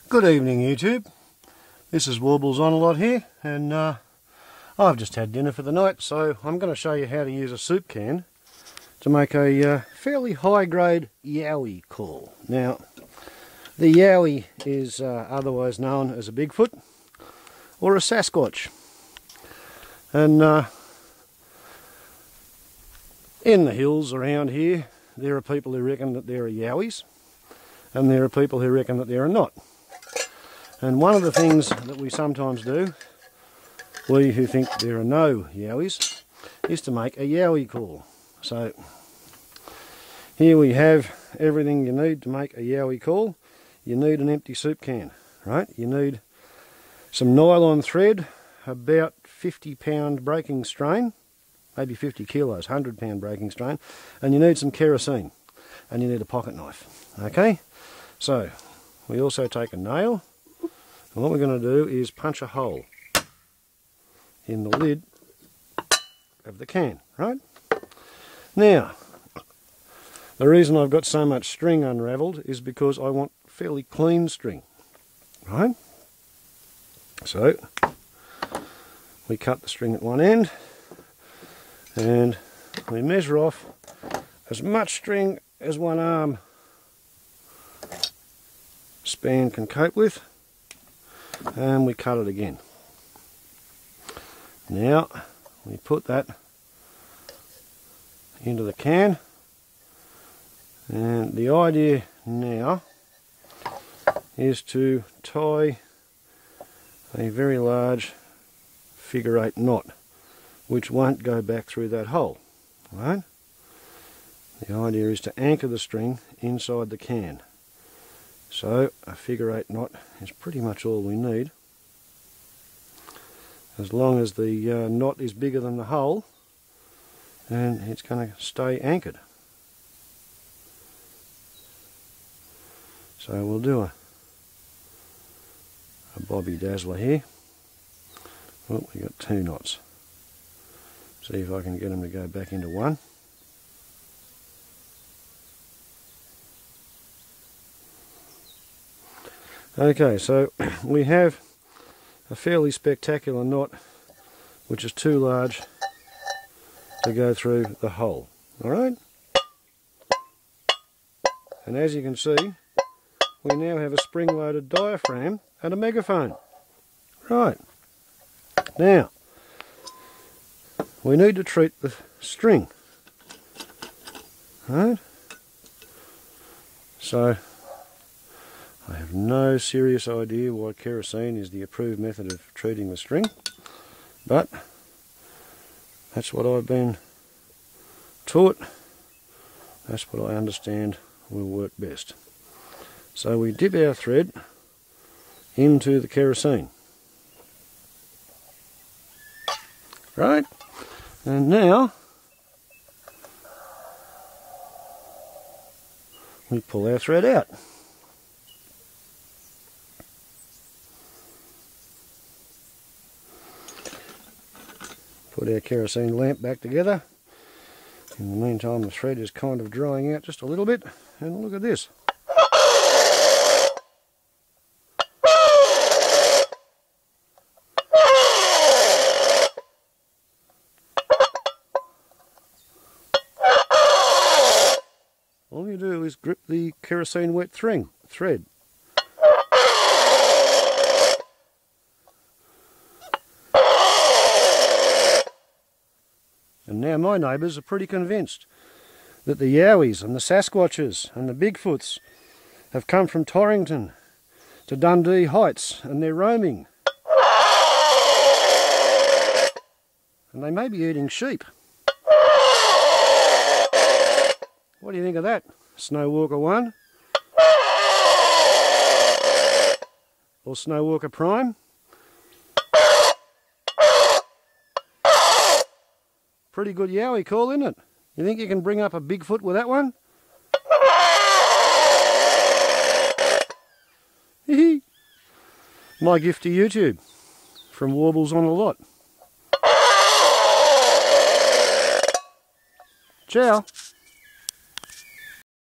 Good evening YouTube, this is Warbles on a lot here, and I've just had dinner for the night, so I'm going to show you how to use a soup can to make a fairly high grade Yowie-Call. Now the Yowie is otherwise known as a Bigfoot or a Sasquatch, and in the hills around here there are people who reckon that there are Yowies and there are people who reckon that there are not. And one of the things that we sometimes do, we who think there are no Yowies, is to make a Yowie-Call. So here we have everything you need to make a Yowie-Call. You need an empty soup can, right? You need some nylon thread, about 50-pound breaking strain, maybe 50 kilos, 100-pound breaking strain, and you need some kerosene, and you need a pocket knife. Okay, so we also take a nail. And what we're going to do is punch a hole in the lid of the can, right? Now, the reason I've got so much string unravelled is because I want fairly clean string, right? So, we cut the string at one end and we measure off as much string as one arm span can cope with, and we cut it again. Now we put that into the can, and the idea now is to tie a very large figure 8 knot which won't go back through that hole, right? The idea is to anchor the string inside the can. So a figure 8 knot is pretty much all we need, as long as the knot is bigger than the hole, and it's going to stay anchored. So we'll do a Bobby Dazzler here. Oh, we got 2 knots. See if I can get them to go back into one. Okay, so we have a fairly spectacular knot which is too large to go through the hole. Alright? And as you can see, we now have a spring-loaded diaphragm and a megaphone. Right. Now, we need to treat the string. Right? So, I have no serious idea why kerosene is the approved method of treating the string, but that's what I've been taught. That's what I understand will work best. So we dip our thread into the kerosene. Right? And now we pull our thread out. Put our kerosene lamp back together. In the meantime, the thread is kind of drying out just a little bit, and look at this. All you do is grip the kerosene wet thread. And now my neighbours are pretty convinced that the Yowies and the Sasquatches and the Bigfoots have come from Torrington to Dundee Heights, and they're roaming. And they may be eating sheep. What do you think of that, SnowWalker 1? Or SnowWalkerPrime? Pretty good Yowie-Call, isn't it? You think you can bring up a Bigfoot with that one? My gift to YouTube from Warbles on a Lot. Ciao.